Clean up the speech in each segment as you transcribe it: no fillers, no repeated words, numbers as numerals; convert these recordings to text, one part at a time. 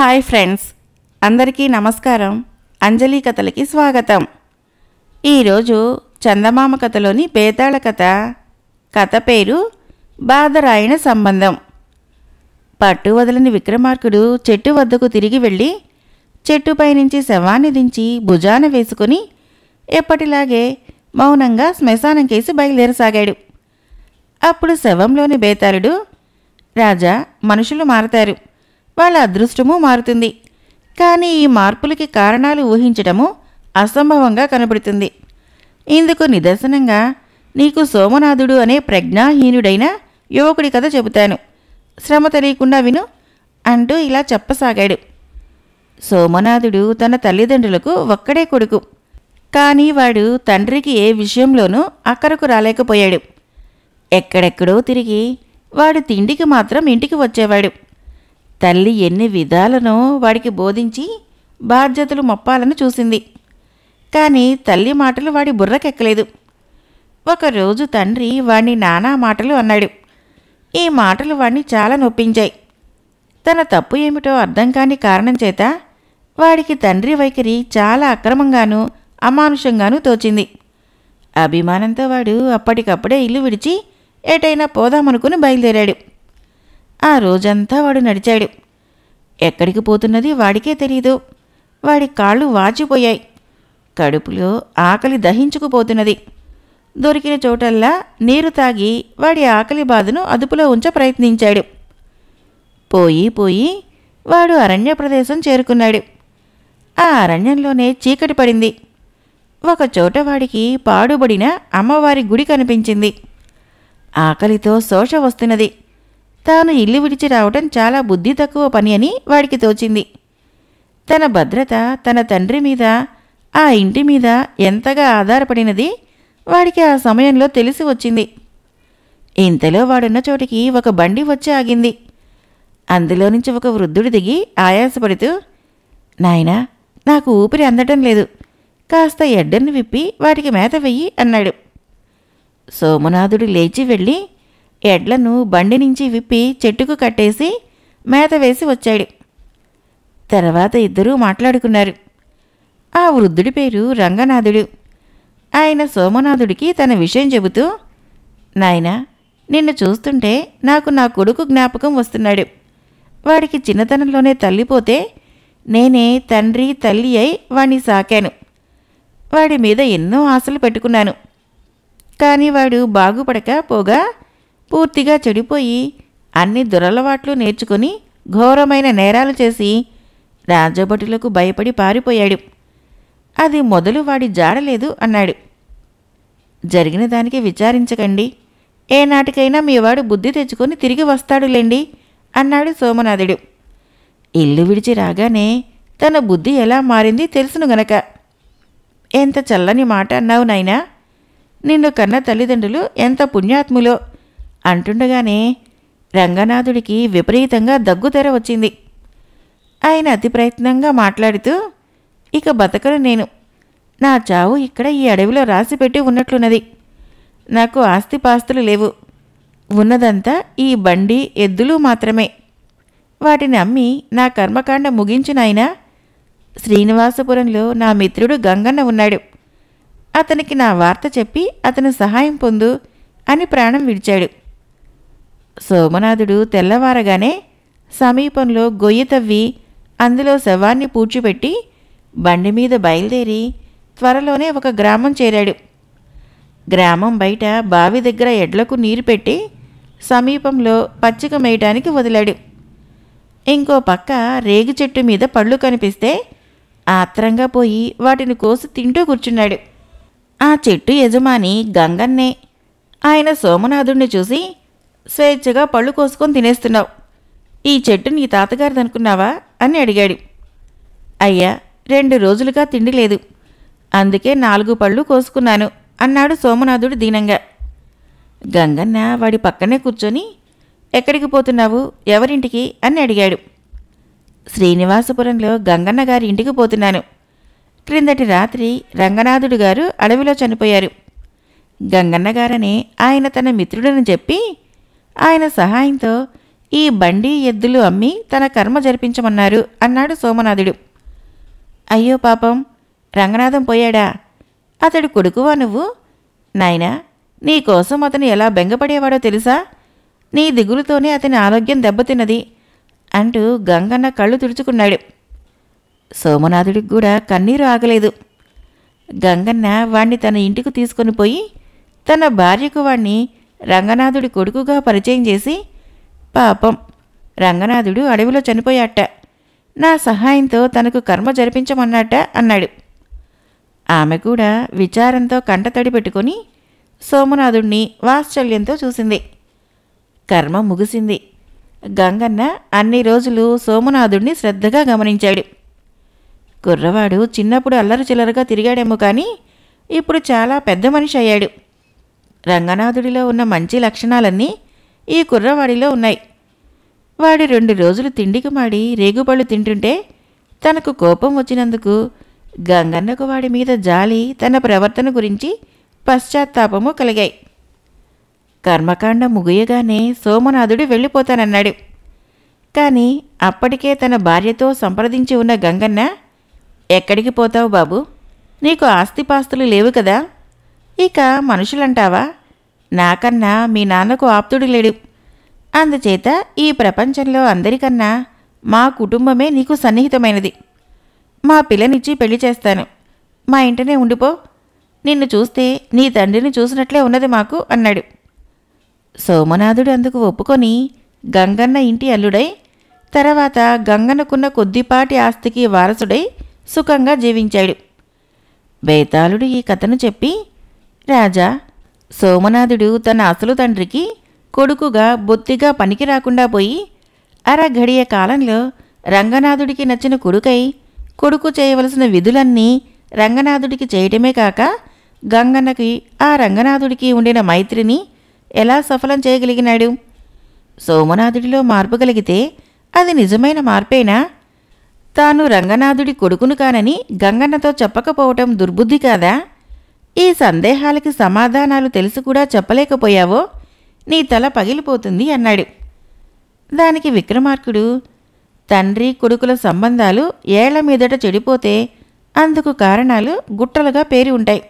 Hi friends, అందరికీ నమస్కారం. అంజలి కథలకి స్వాగతం. ఈరోజు చందమామ కథలోని బేతాళ కథ. కథ పేరు బాదరాయణ సంబంధం. పట్టు వదలని విక్రమార్కుడు చెట్టు వద్దకు తిరిగి వెళ్ళి చెట్టుపై నుంచి శవాన్ని దించి భుజాన వేసుకుని ఎప్పటిలాగే మౌనంగా శ్మశానం కేసి బయలుదేరసాగాడు. అప్పుడు శవంలోని బేతాళుడు, రాజా, మనుషులు మారతారు, వాళ్ళ అదృష్టమూ మారుతుంది. కానీ ఈ మార్పులకి కారణాలు ఊహించటము అసంభవంగా కనబడుతుంది. ఇందుకు నిదర్శనంగా నీకు సోమనాథుడు అనే ప్రజ్ఞాహీనుడైన యువకుడి కథ చెబుతాను, శ్రమ తెలియకుండా విను అంటూ ఇలా చెప్పసాగాడు. సోమనాథుడు తన తల్లిదండ్రులకు ఒక్కడే కొడుకు. కానీ వాడు తండ్రికి ఏ విషయంలోనూ అక్కరకు రాలేకపోయాడు. ఎక్కడెక్కడో తిరిగి వాడు తిండికి మాత్రం ఇంటికి వచ్చేవాడు. తల్లి ఎన్ని విధాలనో వాడికి బోధించి బాధ్యతలు మొప్పాలని చూసింది. కానీ తల్లి మాటలు వాడి బుర్రకెక్కలేదు. ఒకరోజు తండ్రి వాణ్ణి నానా మాటలు అన్నాడు. ఈ మాటలు వాణ్ణి చాలా నొప్పించాయి. తన తప్పు ఏమిటో అర్థం కాని కారణం చేత వాడికి తండ్రి వైఖరి చాలా అక్రమంగానూ అమానుషంగానూ తోచింది. అభిమానంతో వాడు అప్పటికప్పుడే ఇల్లు విడిచి ఎటైనా పోదామనుకుని బయలుదేరాడు. ఆ రోజంతా వాడు నడిచాడు. ఎక్కడికి పోతున్నది వాడికే తెలీదు. వాడి కాళ్ళు వాచిపోయాయి. కడుపులో ఆకలి దహించుకుపోతున్నది. దొరికిన చోటల్లా నీరు తాగి వాడి ఆకలి బాధను అదుపులో ఉంచ ప్రయత్నించాడు. పోయి వాడు అరణ్య ప్రదేశం చేరుకున్నాడు. ఆ అరణ్యంలోనే చీకటి పడింది. ఒకచోట వాడికి పాడుబడిన అమ్మవారి గుడి కనిపించింది. ఆకలితో శోష వస్తున్నది. తాను ఇల్లు విడిచి రావటం చాలా బుద్ధి తక్కువ పని అని వాడికి తోచింది. తన భద్రత తన తండ్రి మీద, ఆ ఇంటి మీద ఎంతగా ఆధారపడినది వాడికి ఆ సమయంలో తెలిసి వచ్చింది. ఇంతలో వాడున్న చోటికి ఒక బండి వచ్చి ఆగింది. అందులో నుంచి ఒక వృద్ధుడు దిగి ఆయాసపడుతూ, నాయనా, నాకు ఊపిరి అందటం లేదు, కాస్త ఎడ్డన్ని విప్పి వాటికి మేత వెయ్యి అన్నాడు. సోమనాథుడు లేచి వెళ్ళి ఎడ్లను బండి నుంచి విప్పి చెట్టుకు కట్టేసి మేత వేసి వచ్చాడు. తర్వాత ఇద్దరూ మాట్లాడుకున్నారు. ఆ వృద్ధుడి పేరు రంగనాథుడు. ఆయన సోమనాథుడికి తన విషయం చెబుతూ, నాయనా, నిన్ను చూస్తుంటే నాకు నా కొడుకు జ్ఞాపకం వస్తున్నాడు. వాడికి చిన్నతనంలోనే తల్లిపోతే నేనే తండ్రి తల్లి అయి వాణ్ణి సాకాను. వాడి మీద ఎన్నో ఆశలు పెట్టుకున్నాను. కానీ వాడు బాగుపడక పోగా పూర్తిగా చెడిపోయి అన్ని దురలవాట్లు నేర్చుకుని ఘోరమైన నేరాలు చేసి రాజభటులకు భయపడి పారిపోయాడు. అది మొదలు వాడి జాడలేదు అన్నాడు. జరిగిన దానికి విచారించకండి, ఏనాటికైనా మీవాడు బుద్ధి తెచ్చుకొని తిరిగి వస్తాడులేండి అన్నాడు సోమనాథుడు. ఇల్లు విడిచి రాగానే తన బుద్ధి ఎలా మారింది తెలుసును గనక. ఎంత చల్లని మాట అన్నావు నాయనా. నిన్ను కన్న తల్లిదండ్రులు ఎంత పుణ్యాత్ములో అంటుండగానే రంగనాథుడికి విపరీతంగా దగ్గుతెర వచ్చింది. ఆయన అతి ప్రయత్నంగా మాట్లాడుతూ, ఇక బతకను నేను. నా చావు ఇక్కడ ఈ అడవిలో రాసిపెట్టి ఉన్నట్లున్నది. నాకు ఆస్తిపాస్తులు లేవు. ఉన్నదంతా ఈ బండి, ఎద్దులు మాత్రమే. వాటిని అమ్మి నా కర్మకాండ ముగించినాయనా. శ్రీనివాసపురంలో నా మిత్రుడు గంగన్న ఉన్నాడు. అతనికి నా వార్త చెప్పి అతని సహాయం పొందు అని ప్రాణం విడిచాడు. సోమనాథుడు తెల్లవారగానే సమీపంలో గొయ్యి తవ్వి అందులో శవాన్ని పూడ్చిపెట్టి బండి మీద బయలుదేరి త్వరలోనే ఒక గ్రామం చేరాడు. గ్రామం బయట బావి దగ్గర ఎడ్లకు నీరు పెట్టి సమీపంలో పచ్చిక మేయటానికి వదిలాడు. ఇంకో పక్క రేగి చెట్టు మీద పళ్ళు కనిపిస్తే ఆత్రంగా పోయి వాటిని కోసి తింటూ కూర్చున్నాడు. ఆ చెట్టు యజమాని గంగన్నే. ఆయన సోమనాథుణ్ణి చూసి, స్వేచ్ఛగా పళ్ళు కోసుకొని తినేస్తున్నావు, ఈ చెట్టు నీ తాతగారిదనుకున్నావా అని అడిగాడు. అయ్యా, 2 రోజులుగా తిండి లేదు, అందుకే 4 పళ్ళు కోసుకున్నాను అన్నాడు సోమనాథుడు దీనంగా. గంగన్న వాడి పక్కనే కూర్చొని, ఎక్కడికి పోతున్నావు, ఎవరింటికి అని అడిగాడు. శ్రీనివాసపురంలో గంగన్న గారి ఇంటికి పోతున్నాను. క్రిందటి రాత్రి రంగనాథుడు గారు అడవిలో చనిపోయారు. గంగన్నగారనే ఆయన తన మిత్రుడని చెప్పి ఆయన సహాయంతో ఈ బండి ఎద్దులు అమ్మి తన కర్మ జరిపించమన్నారు అన్నాడు సోమనాథుడు. అయ్యో పాపం, రంగనాథం పోయాడా? అతడు కొడుకువా నువ్వు? నాయనా, నీకోసం అతను ఎలా బెంగపడేవాడో తెలుసా? నీ దిగులుతోనే అతని ఆరోగ్యం దెబ్బతిన్నది అంటూ గంగన్న కళ్ళు తుడుచుకున్నాడు. సోమనాథుడికి కూడా కన్నీరు ఆగలేదు. గంగన్న వాణ్ణి తన ఇంటికి తీసుకొని పోయి తన భార్యకు వాణ్ణి రంగనాథుడి కొడుకుగా పరిచయం చేసి, పాపం, రంగనాథుడు అడవిలో చనిపోయాట, నా సహాయంతో తనకు కర్మ జరిపించమన్నట్ట అన్నాడు. ఆమె కూడా విచారంతో కంటతడి పెట్టుకొని సోమనాథుణ్ణి వాత్సల్యంతో చూసింది. కర్మ ముగిసింది. గంగన్న అన్ని రోజులు సోమనాథుణ్ణి శ్రద్ధగా గమనించాడు. కుర్రవాడు చిన్నప్పుడు అల్లరి చిల్లరగా తిరిగాడేమో కానీ ఇప్పుడు చాలా పెద్ద మనిషి అయ్యాడు. రంగనాథుడిలో ఉన్న మంచి లక్షణాలన్నీ ఈ కుర్రవాడిలో ఉన్నాయి. వాడి 2 రోజులు తిండికి మాడి రేగుపళ్ళు తింటుంటే తనకు కోపం వచ్చినందుకు గంగన్నకు వాడి మీద జాలి, తన ప్రవర్తన గురించి పశ్చాత్తాపము కలిగాయి. కర్మకాండ ముగియగానే సోమనాథుడు వెళ్ళిపోతానన్నాడు. కానీ అప్పటికే తన భార్యతో సంప్రదించి ఉన్న గంగన్న, ఎక్కడికి పోతావు బాబు? నీకు ఆస్తిపాస్తులు లేవు కదా? ఇక మనుషులంటావా? నాకన్నా మీ నాన్నకు ఆప్తుడు లేడు. అందుచేత ఈ ప్రపంచంలో అందరికన్నా మా కుటుంబమే నీకు సన్నిహితమైనది. మా పిల్లనిచ్చి పెళ్లి చేస్తాను. మా ఇంటనే ఉండిపో. నిన్ను చూస్తే నీ తండ్రిని చూసినట్లే ఉన్నది మాకు అన్నాడు. సోమనాథుడు అందుకు ఒప్పుకొని గంగన్న ఇంటి అల్లుడై, తర్వాత గంగన్నకున్న కొద్దిపాటి ఆస్తికి వారసుడై సుఖంగా జీవించాడు. బేతాళుడు ఈ కథను చెప్పి, రాజా, సోమనాథుడు తన అసలు తండ్రికి కొడుకుగా బొత్తిగా పనికి రాకుండా పోయి అరఘడియ కాలంలో రంగనాథుడికి నచ్చిన కొడుకై కొడుకు చేయవలసిన విధులన్నీ రంగనాథుడికి చేయటమే కాక గంగన్నకి ఆ రంగనాథుడికి ఉండిన మైత్రిని ఎలా సఫలం చేయగలిగినాడు? సోమనాథుడిలో మార్పు కలిగితే అది నిజమైన మార్పేనా? తాను రంగనాథుడి కొడుకును కానని గంగన్నతో చెప్పకపోవటం దుర్బుద్ధి కాదా? ఈ సందేహాలకి సమాధానాలు తెలిసి కూడా చెప్పలేకపోయావో నీ తల పగిలిపోతుంది అన్నాడు. దానికి విక్రమార్కుడు, తండ్రి కొడుకుల సంబంధాలు ఏళ్ల మీదట చెడిపోతే అందుకు కారణాలు గుట్టలుగా పేరి ఉంటాయి.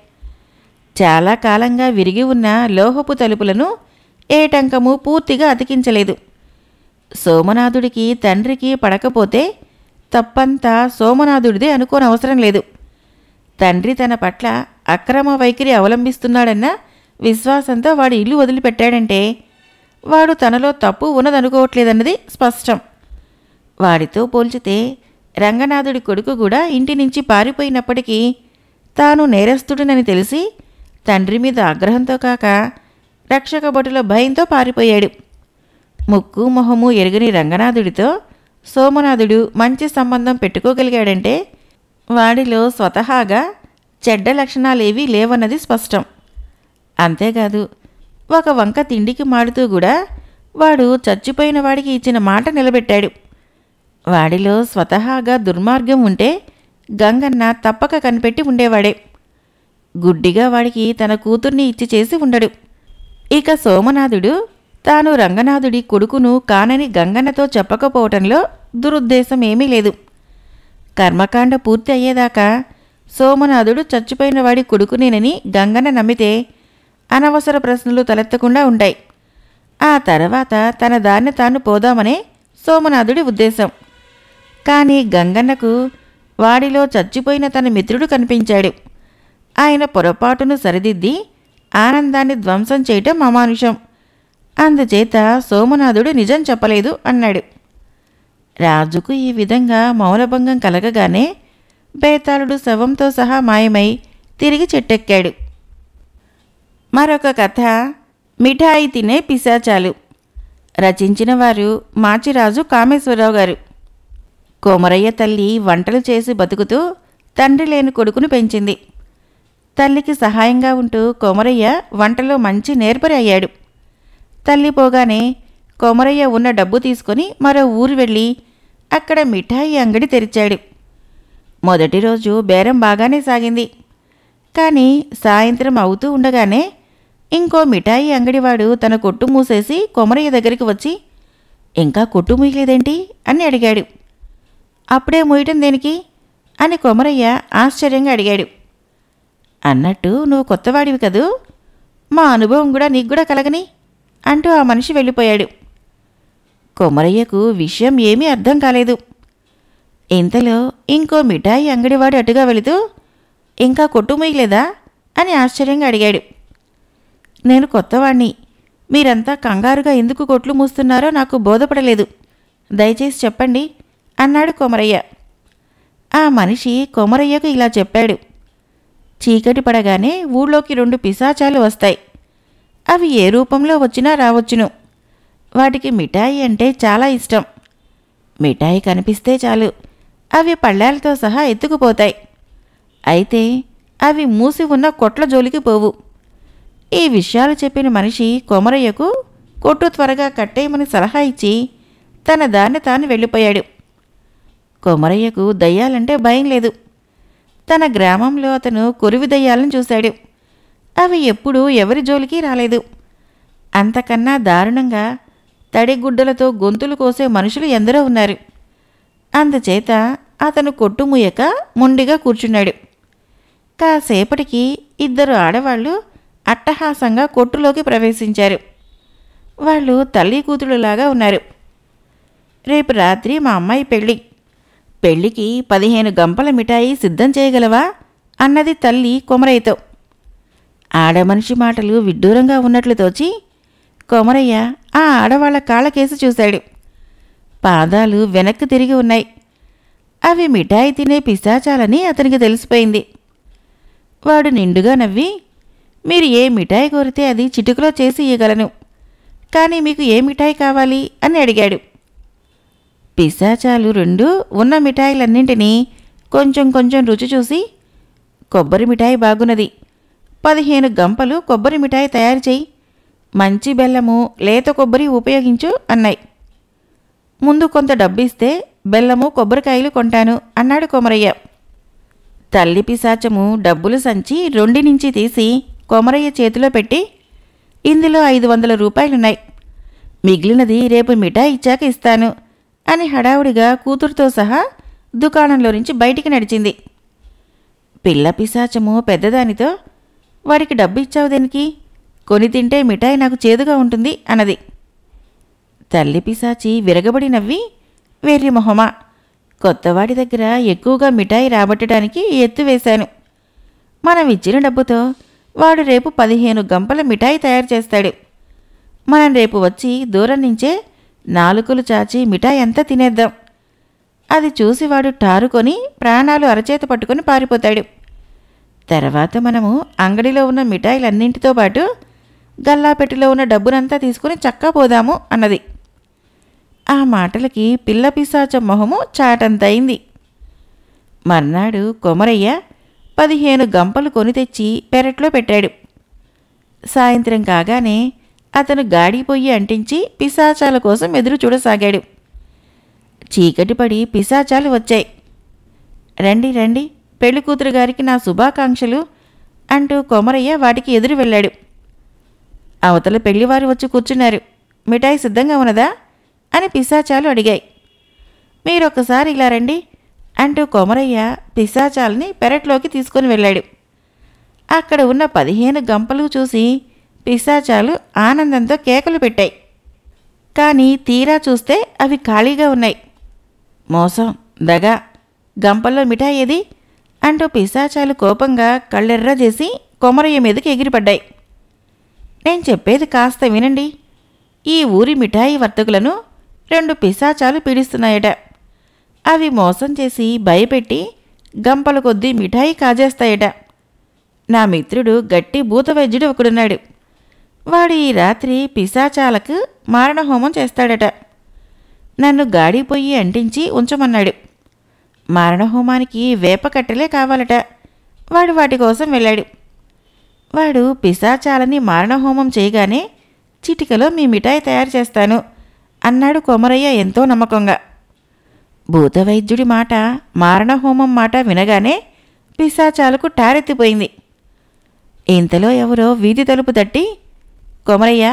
చాలా కాలంగా విరిగి ఉన్న లోహపు తలుపులను ఏటంకము పూర్తిగా అతికించలేదు. సోమనాథుడికి తండ్రికి పడకపోతే తప్పంతా సోమనాథుడిదే అనుకోనవసరం లేదు. తండ్రి తన పట్ల అక్రమ వైఖరి అవలంబిస్తున్నాడన్న విశ్వాసంతో వాడి ఇల్లు వదిలిపెట్టాడంటే వాడు తనలో తప్పు ఉన్నదనుకోవట్లేదన్నది స్పష్టం. వాడితో పోల్చితే రంగనాథుడి కొడుకు కూడా ఇంటి నుంచి పారిపోయినప్పటికీ తాను నేరస్తుడినని తెలిసి తండ్రి మీద ఆగ్రహంతో కాక రక్షక భటుల భయంతో పారిపోయాడు. ముక్కు మొహము ఎరుగని రంగనాథుడితో సోమనాథుడు మంచి సంబంధం పెట్టుకోగలిగాడంటే వాడిలో స్వతహాగా చెడ్డ లక్షణాలేవీ లేవన్నది స్పష్టం. అంతేకాదు, ఒక వంక తిండికి మాడుతూ కూడా వాడు చచ్చిపోయిన వాడికి ఇచ్చిన మాట నిలబెట్టాడు. వాడిలో స్వతహాగా దుర్మార్గం ఉంటే గంగన్న తప్పక కనిపెట్టి ఉండేవాడే. గుడ్డిగా వాడికి తన కూతుర్ని ఇచ్చి చేసి ఉండడు. ఇక సోమనాథుడు తాను రంగనాథుడి కొడుకును కానని గంగన్నతో చెప్పకపోవటంలో దురుద్దేశం ఏమీ లేదు. కర్మకాండ పూర్తి అయ్యేదాకా సోమనాథుడు చచ్చిపోయిన వాడి కొడుకునేనని గంగన్న నమ్మితే అనవసర ప్రశ్నలు తలెత్తకుండా ఉంటాయి. ఆ తర్వాత తన దాన్ని తాను పోదామనే సోమనాథుడి ఉద్దేశం. కానీ గంగన్నకు వాడిలో చచ్చిపోయిన తన మిత్రుడు కనిపించాడు. ఆయన పొరపాటును సరిదిద్ది ఆనందాన్ని ధ్వంసం చేయటం అమానుషం. అందుచేత సోమనాథుడు నిజం చెప్పలేదు అన్నాడు. రాజుకు ఈ విధంగా మౌనభంగం కలగగానే బేతాళుడు శవంతో సహా మాయమై తిరిగి చెట్టెక్కాడు. మరొక కథ, మిఠాయి తినే పిశాచాలు. రచించిన వారు మాచిరాజు కామేశ్వరరావు గారు. కోమరయ్య తల్లి వంటలు చేసి బతుకుతూ తండ్రి లేని కొడుకును పెంచింది. తల్లికి సహాయంగా ఉంటూ కోమరయ్య వంటలో మంచి నేర్పరి అయ్యాడు. తల్లి పోగానే కోమరయ్య ఉన్న డబ్బు తీసుకొని మరో ఊరు వెళ్ళి అక్కడ మిఠాయి అంగడి తెరిచాడు. మొదటి రోజు బేరం బాగానే సాగింది. కానీ సాయంత్రం అవుతూ ఉండగానే ఇంకో మిఠాయి అంగడివాడు తన కొట్టు మూసేసి కొమరయ్య దగ్గరికి వచ్చి, ఇంకా కొట్టు ముయ్యలేదేంటి అని అడిగాడు. అప్పుడే ముయ్యటం దేనికి అని కొమరయ్య ఆశ్చర్యంగా అడిగాడు. అన్నట్టు నువ్వు కొత్తవాడివి కదూ, మా అనుభవం కూడా నీకు కూడా కలగని అంటూ ఆ మనిషి వెళ్ళిపోయాడు. కొమరయ్యకు విషయం ఏమీ అర్థం కాలేదు. ఇంతలో ఇంకో మిఠాయి అంగడివాడు అటుగా వెళుతూ, ఇంకా కొట్టు ముయ్యలేదా అని ఆశ్చర్యంగా అడిగాడు. నేను కొత్తవాణ్ణి, మీరంతా కంగారుగా ఎందుకు కొట్లు మూస్తున్నారో నాకు బోధపడలేదు, దయచేసి చెప్పండి అన్నాడు కొమరయ్య. ఆ మనిషి కొమరయ్యకు ఇలా చెప్పాడు. చీకటి పడగానే ఊళ్ళోకి 2 పిశాచాలు వస్తాయి. అవి ఏ రూపంలో వచ్చినా రావచ్చును. వాటికి మిఠాయి అంటే చాలా ఇష్టం. మిఠాయి కనిపిస్తే చాలు అవి పళ్ళాలతో సహా ఎత్తుకుపోతాయి. అయితే అవి మూసి ఉన్న కొట్ల జోలికి పోవు. ఈ విషయాలు చెప్పిన మనిషి కొమరయ్యకు కొట్టు త్వరగా కట్టేయమని సలహా ఇచ్చి తన దాన్ని తాను వెళ్ళిపోయాడు. కొమరయ్యకు దయ్యాలంటే భయం లేదు. తన గ్రామంలో అతను కొరివి దయ్యాలను చూశాడు. అవి ఎప్పుడూ ఎవరి జోలికి రాలేదు. అంతకన్నా దారుణంగా తడిగుడ్డలతో గొంతులు కోసే మనుషులు ఎందరో ఉన్నారు. అందుచేత అతను కొట్టుముయ్యక మొండిగా కూర్చున్నాడు. కాసేపటికి 2 ఆడవాళ్లు అట్టహాసంగా కొట్టులోకి ప్రవేశించారు. వాళ్ళు తల్లి కూతురులాగా ఉన్నారు. రేపు రాత్రి మా అమ్మాయి పెళ్ళికి 15 గంపల మిఠాయి సిద్ధం చేయగలవా అన్నది తల్లి కొమరయ్యతో. ఆడమనిషి మాటలు విడ్డూరంగా ఉన్నట్లు తోచి కొమరయ్య ఆ ఆడవాళ్ల కాళ్ళకేసి చూశాడు. పాదాలు వెనక్కి తిరిగి ఉన్నాయి. అవి మిఠాయి తినే పిశాచాలని అతనికి తెలిసిపోయింది. వాడు నిండుగా నవ్వి, మీరు ఏ మిఠాయి కోరితే అది చిటికలో చేసి ఇయ్యగలను, కానీ మీకు ఏ మిఠాయి కావాలి అని అడిగాడు. పిశాచాలు 2 ఉన్న మిఠాయిలన్నింటినీ కొంచెం కొంచెం రుచి చూసి, కొబ్బరి మిఠాయి బాగున్నది, 15 గంపలు కొబ్బరి మిఠాయి తయారు చేయి, మంచి బెల్లము లేత కొబ్బరి ఉపయోగించు అన్నాయి. ముందు కొంత డబ్బిస్తే బెల్లము కొబ్బరికాయలు కొంటాను అన్నాడు కొమరయ్య. తల్లి పిశాచము డబ్బులు సంచి 2 నుంచి తీసి కొమరయ్య చేతిలో పెట్టి, ఇందులో 500 రూపాయలున్నాయి, మిగిలినది రేపు మిఠాయి ఇచ్చాక ఇస్తాను అని హడావుడిగా కూతురుతో సహా దుకాణంలో నుంచి బయటికి నడిచింది. పిల్ల పిశాచము పెద్దదానితో, వాడికి డబ్బు ఇచ్చావు దేనికి, కొని తింటే మిఠాయి నాకు చేదుగా ఉంటుంది అన్నది. తల్లి పిశాచి విరగబడి నవ్వి, వెర్రి మొహమా, కొత్తవాడి దగ్గర ఎక్కువగా మిఠాయి రాబట్టడానికి ఎత్తు వేశాను. మనం ఇచ్చిన డబ్బుతో వాడు రేపు 15 గంపల మిఠాయి తయారు చేస్తాడు. మనం రేపు వచ్చి దూరం నుంచే నాలుకలు చాచి మిఠాయి అంతా తినేద్దాం. అది చూసి వాడు టారుకొని ప్రాణాలు అరచేత పట్టుకొని పారిపోతాడు. తర్వాత మనము అంగడిలో ఉన్న మిఠాయిలన్నింటితో పాటు గల్లాపెట్టిలో ఉన్న డబ్బునంతా తీసుకుని చక్కా పోదాము అన్నది. ఆ మాటలకి పిల్ల పిశాచం మొహము చాటంతయింది. మర్నాడు కొమరయ్య 15 గంపలు కొని తెచ్చి పెరట్లో పెట్టాడు. సాయంత్రం కాగానే అతను గాడి పొయ్యి అంటించి పిశాచాల కోసం ఎదురు చూడసాగాడు. చీకటి పడి పిశాచాలు వచ్చాయి. రండి రండి, పెళ్లికూతురు గారికి నా శుభాకాంక్షలు అంటూ కొమరయ్య వాటికి ఎదురు వెళ్ళాడు. అవతల పెళ్లివారు వచ్చి కూర్చున్నారు. మిఠాయి సిద్ధంగా ఉన్నదా అని పిశాచాలు అడిగాయి. మీరొక్కసారి ఇలా రండి అంటూ కొమరయ్య పిశాచాలని పెరట్లోకి తీసుకొని వెళ్ళాడు. అక్కడ ఉన్న 15 గంపలు చూసి పిశాచాలు ఆనందంతో కేకలు పెట్టాయి. కానీ తీరా చూస్తే అవి ఖాళీగా ఉన్నాయి. మోసం, దగ, గంపల్లో మిఠాయి ఏది అంటూ పిశాచాలు కోపంగా కళ్ళెర్ర చేసి కొమరయ్య మీదకి ఎగిరిపడ్డాయి. నేను చెప్పేది కాస్త వినండి. ఈ ఊరి మిఠాయి వర్తకులను 2 పిశాచాలు పీడిస్తున్నాయట. అవి మోసం చేసి భయపెట్టి గంపల కొద్దీ మిఠాయి కాజేస్తాయట. నా మిత్రుడు గట్టి భూతవైద్యుడు ఒకడున్నాడు. వాడు ఈ రాత్రి పిశాచాలకు మారణహోమం చేస్తాడట. నన్ను గాడి పొయ్యి అంటించి ఉంచమన్నాడు. మారణహోమానికి వేపకట్టెలే కావాలట. వాడు వాటి కోసం వెళ్ళాడు. వాడు పిశాచాలని మారణహోమం చేయగానే చిటికలో మీ మిఠాయి తయారు చేస్తాను అన్నాడు కొమరయ్య ఎంతో నమ్మకంగా. భూతవైద్యుడి మాట, మారణహోమం మాట వినగానే పిశాచాలకు టారెత్తిపోయింది. ఇంతలో ఎవరో వీధి తలుపు తట్టి, కొమరయ్య,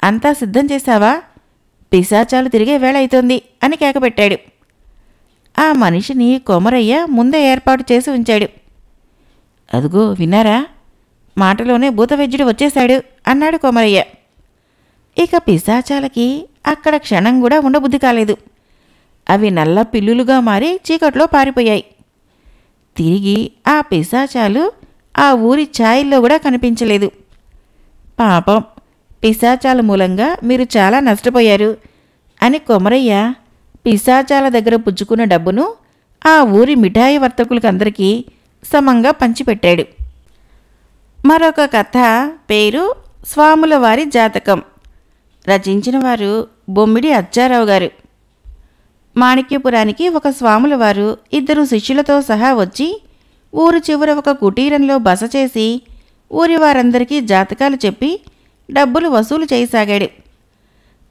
అంతా సిద్ధం చేశావా? పిశాచాలు తిరిగే వేళ అవుతోంది అని కేకపెట్టాడు. ఆ మనిషిని కొమరయ్య ముందే ఏర్పాటు చేసి ఉంచాడు. అదుగో విన్నారా, మాటలోనే భూతవైద్యుడు వచ్చేశాడు అన్నాడు కొమరయ్య. ఇక పిశాచాలకి అక్కడ క్షణం కూడా ఉండబుద్ధి కాలేదు. అవి నల్ల పిల్లులుగా మారి చీకట్లో పారిపోయాయి. తిరిగి ఆ పిశాచాలు ఆ ఊరి ఛాయల్లో కూడా కనిపించలేదు. పాపం, పిశాచాల మూలంగా మీరు చాలా నష్టపోయారు అని కొమరయ్య పిశాచాల దగ్గర పుచ్చుకున్న డబ్బును ఆ ఊరి మిఠాయి వర్తకులకందరికీ సమంగా పంచిపెట్టాడు. మరొక కథ పేరు స్వాముల వారి జాతకం. రచించిన వారు బొమ్మిడి అచ్చారావు గారు. మాణిక్యపురానికి ఒక స్వాముల వారు 2 శిష్యులతో సహా వచ్చి ఊరు చివర ఒక కుటీరంలో బస చేసి ఊరి వారందరికీ జాతకాలు చెప్పి డబ్బులు వసూలు చేయసాగాడు.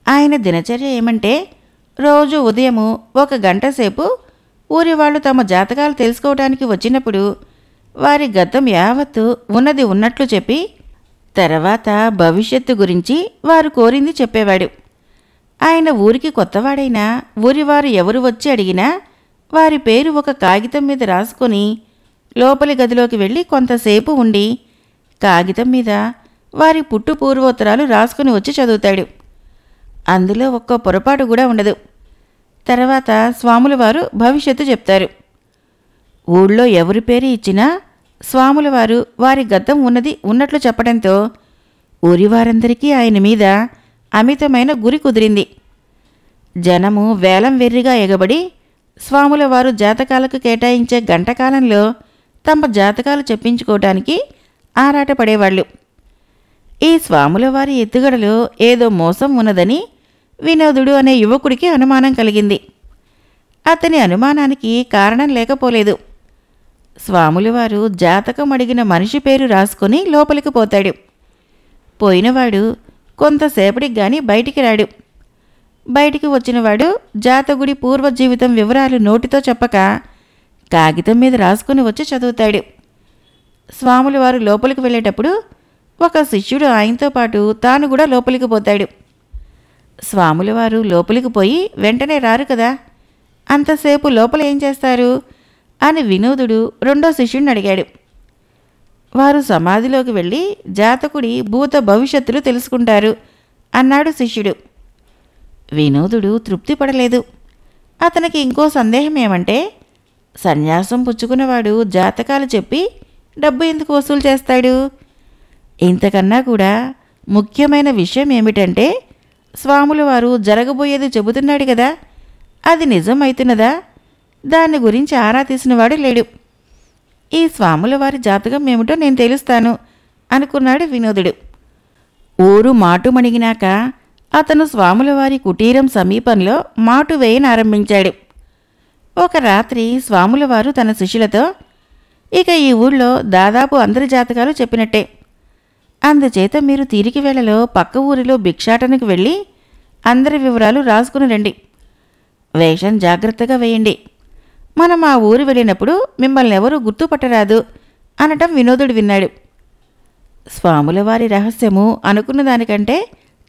ఆయన దినచర్య ఏమంటే, రోజు ఉదయము 1 గంట సేపు ఊరి వాళ్ళు తమ జాతకాలు తెలుసుకోవడానికి వచ్చినప్పుడు వారి గతం యావత్తు ఉన్నది ఉన్నట్లు చెప్పి తర్వాత భవిష్యత్తు గురించి వారు కోరింది చెప్పేవాడు. ఆయన ఊరికి కొత్తవాడైనా ఊరివారు ఎవరు వచ్చి అడిగినా వారి పేరు ఒక కాగితం మీద రాసుకొని లోపలి గదిలోకి వెళ్ళి కొంతసేపు ఉండి కాగితం మీద వారి పుట్టు పూర్వోత్తరాలు రాసుకుని వచ్చి చదువుతాడు. అందులో ఒక్క పొరపాటు కూడా ఉండదు. తర్వాత స్వాముల వారు భవిష్యత్తు చెప్తారు. ఊళ్ళో ఎవరి పేరు ఇచ్చినా స్వాముల వారు వారి గతం ఉన్నది ఉన్నట్లు చెప్పడంతో ఊరివారందరికీ ఆయన మీద అమితమైన గురి కుదిరింది. జనము వేలం వెర్రిగా ఎగబడి స్వాముల వారు జాతకాలకు కేటాయించే గంటకాలంలో తమ జాతకాలు చెప్పించుకోవటానికి ఆరాటపడేవాళ్ళు. ఈ స్వాముల వారి ఎత్తుగడలో ఏదో మోసం ఉన్నదని వినోదుడు అనే యువకుడికి అనుమానం కలిగింది. అతని అనుమానానికి కారణం లేకపోలేదు. స్వాములవారు జాతకం అడిగిన మనిషి పేరు రాసుకొని లోపలికి పోతాడు. పోయినవాడు కొంతసేపటికి గాని బయటికి రాడు. బయటికి వచ్చినవాడు జాతకుడి పూర్వజీవితం వివరాలు నోటితో చెప్పక కాగితం మీద రాసుకుని వచ్చి చదువుతాడు. స్వాములవారు లోపలికి వెళ్ళేటప్పుడు ఒక శిష్యుడు ఆయనతో పాటు తాను కూడా లోపలికి పోతాడు. స్వాములవారు లోపలికి పోయి వెంటనే రారు కదా, అంతసేపు లోపల ఏం చేస్తారు అని వినోదుడు 2వ శిష్యుడిని అడిగాడు. వారు సమాధిలోకి వెళ్ళి జాతకుడి భూత భవిష్యత్తులు తెలుసుకుంటారు అన్నాడు శిష్యుడు. వినోదుడు తృప్తి పడలేదు. అతనికి ఇంకో సందేహం ఏమంటే, సన్యాసం పుచ్చుకున్నవాడు జాతకాలు చెప్పి డబ్బు ఎందుకు వసూలు చేస్తాడు? ఇంతకన్నా కూడా ముఖ్యమైన విషయం ఏమిటంటే, స్వాముల వారు జరగబోయేది చెబుతున్నాడు కదా, అది నిజం అవుతున్నదా? దాని గురించి ఆరా తీసినవాడు లేడు. ఈ స్వాముల వారి జాతకం ఏమిటో నేను తెలుస్తాను అనుకున్నాడు వినోదుడు. ఊరు మాటు మణిగినాక అతను స్వాముల వారి కుటీరం సమీపంలో మాటు వేయనారంభించాడు. ఒక రాత్రి స్వాముల వారు తన శిష్యులతో, ఇక ఈ ఊళ్ళో దాదాపు అందరి జాతకాలు చెప్పినట్టే, అందుచేత మీరు తీరిక వేళలో పక్క ఊరిలో భిక్షాటనకు వెళ్ళి అందరి వివరాలు రాసుకుని రండి. వేషం జాగ్రత్తగా వేయండి. మనం ఆ ఊరు వెళ్ళినప్పుడు మిమ్మల్ని ఎవరూ గుర్తుపట్టరాదు అనటం వినోదుడు విన్నాడు. స్వాముల వారి రహస్యము అనుకున్న దానికంటే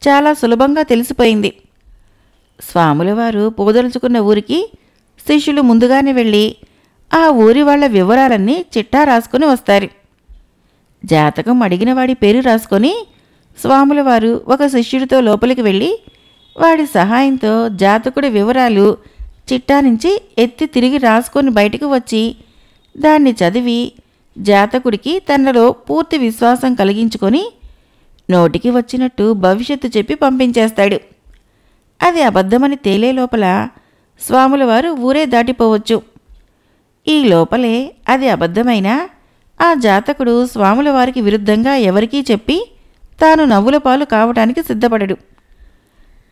చాలా సులభంగా తెలిసిపోయింది. స్వాముల వారు పోదలుచుకున్న ఊరికి శిష్యులు ముందుగానే వెళ్ళి ఆ ఊరి వాళ్ల వివరాలన్నీ చిట్టా రాసుకుని వస్తారు. జాతకం అడిగిన వాడి పేరు రాసుకొని స్వాముల వారు ఒక శిష్యుడితో లోపలికి వెళ్ళి వాడి సహాయంతో జాతకుడి వివరాలు చిట్టా నుంచి ఎత్తి తిరిగి రాసుకొని బయటకు వచ్చి దాన్ని చదివి జాతకుడికి తనలో పూర్తి విశ్వాసం కలిగించుకొని నోటికి వచ్చినట్టు భవిష్యత్తు చెప్పి పంపించేస్తాడు. అది అబద్ధమని తేలే లోపల స్వాముల వారు ఊరే దాటిపోవచ్చు. ఈ లోపలే అది అబద్ధమైనా ఆ జాతకుడు స్వాముల వారికి విరుద్ధంగా ఎవరికీ చెప్పి తాను నవ్వుల పాలు కావటానికి సిద్ధపడడు.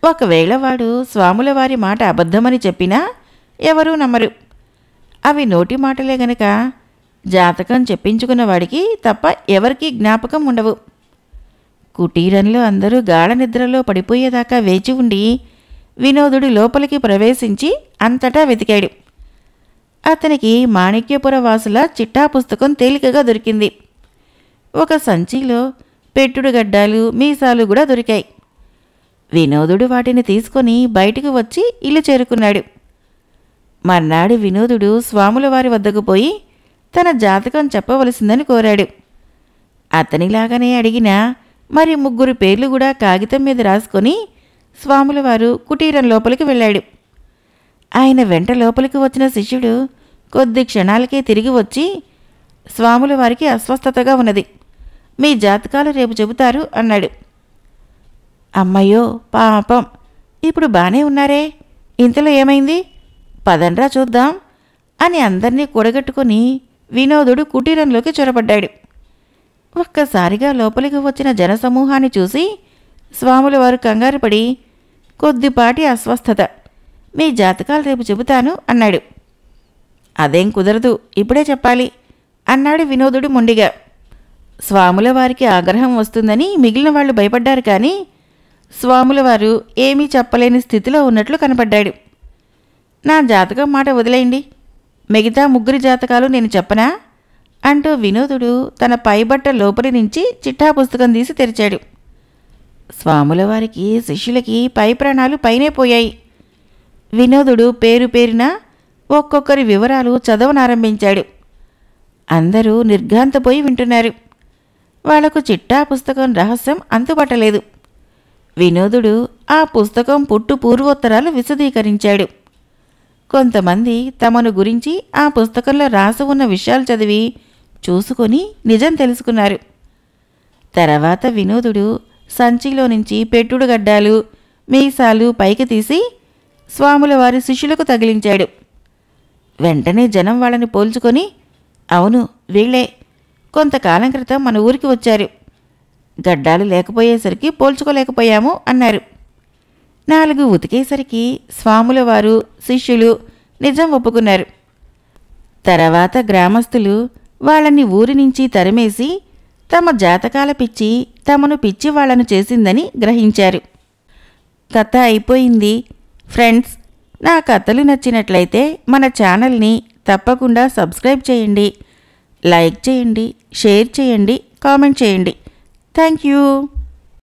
ఒకవేళ వాడు స్వాముల వారి మాట అబద్ధమని చెప్పినా ఎవరూ నమ్మరు. అవి నోటి మాటలే గనక జాతకం చెప్పించుకున్న వాడికి తప్ప ఎవరికీ జ్ఞాపకం ఉండవు. కుటీరంలో అందరూ గాఢ నిద్రలో పడిపోయేదాకా వేచి ఉండి వినోదుడు లోపలికి ప్రవేశించి అంతటా వెతికాడు. అతనికి మాణిక్యపుర వాసుల చిట్టా పుస్తకం తేలికగా దొరికింది. ఒక సంచిలో పెట్టుడు గడ్డాలు మీసాలు కూడా దొరికాయి. వినోదుడు వాటిని తీసుకొని బయటికి వచ్చి ఇల్లు చేరుకున్నాడు. మర్నాడు వినోదుడు స్వాముల వారి వద్దకు పోయి తన జాతకం చెప్పవలసిందని కోరాడు. అతనిలాగానే అడిగినా మరి 3 పేర్లు కూడా కాగితం మీద రాసుకొని స్వాముల వారు కుటీరం లోపలికి వెళ్ళాడు. ఆయన వెంట లోపలికి వచ్చిన శిష్యుడు కొద్ది క్షణాలకే తిరిగి వచ్చి, స్వాముల వారికి అస్వస్థతగా ఉన్నది, మీ జాతకాలు రేపు చెబుతారు అన్నాడు. అమ్మయ్యో పాపం, ఇప్పుడు బానే ఉన్నారే, ఇంతలో ఏమైంది, పదండ్రా చూద్దాం అని అందర్నీ కూడగట్టుకుని వినోదుడు కుటీరంలోకి చొరబడ్డాడు. ఒక్కసారిగా లోపలికి వచ్చిన జనసమూహాన్ని చూసి స్వాముల వారు కంగారుపడి, కొద్దిపాటి అస్వస్థత, మీ జాతకాలు రేపు చెబుతాను అన్నాడు. అదేం కుదరదు, ఇప్పుడే చెప్పాలి అన్నాడు వినోదుడు మొండిగా. స్వాముల వారికి ఆగ్రహం వస్తుందని మిగిలిన వాళ్ళు భయపడ్డారు, కానీ స్వాముల వారు ఏమీ చెప్పలేని స్థితిలో ఉన్నట్లు కనపడ్డాడు. నా జాతకం మాట వదిలేయండి, మిగతా 3 జాతకాలు నేను చెప్పనా అంటూ వినోదుడు తన పైబట్ట లోపలి నుంచి చిట్టా పుస్తకం తీసి తెరిచాడు. స్వాముల వారికి శిష్యులకి పై ప్రాణాలు పైనే పోయాయి. వినోదుడు పేరు పేరున ఒక్కొక్కరి వివరాలు చదవనారంభించాడు. అందరూ నిర్ఘాంతపోయి వింటున్నారు. వాళ్లకు చిట్టా పుస్తకం రహస్యం అంతుపట్టలేదు. వినోదుడు ఆ పుస్తకం పుట్టు పూర్వోత్తరాలు విశదీకరించాడు. కొంతమంది తమను గురించి ఆ పుస్తకంలో రాసి ఉన్న విషయాలు చదివి చూసుకొని నిజం తెలుసుకున్నారు. తర్వాత వినోదుడు సంచిలో నుంచి పెట్టుడు గడ్డాలు, మీసాలు పైకి తీసి స్వాముల వారి శిష్యులకు తగిలించాడు. వెంటనే జనం వాళ్ళని పోల్చుకొని, అవును వీళ్లే, కొంతకాలం క్రితం మన ఊరికి వచ్చారు, గడ్డాలు లేకపోయేసరికి పోల్చుకోలేకపోయాము అన్నారు. 4 ఉతికేసరికి స్వాముల వారు శిష్యులు నిజం ఒప్పుకున్నారు. తర్వాత గ్రామస్తులు వాళ్ళని ఊరి నుంచి తరిమేసి తమ జాతకాల పిచ్చి తమను పిచ్చి వాళ్లను చేసిందని గ్రహించారు. కథ అయిపోయింది. ఫ్రెండ్స్, నా కథలు నచ్చినట్లయితే మన ఛానల్ని తప్పకుండా సబ్స్క్రైబ్ చేయండి, లైక్ చేయండి, షేర్ చేయండి, కామెంట్ చేయండి. Thank you.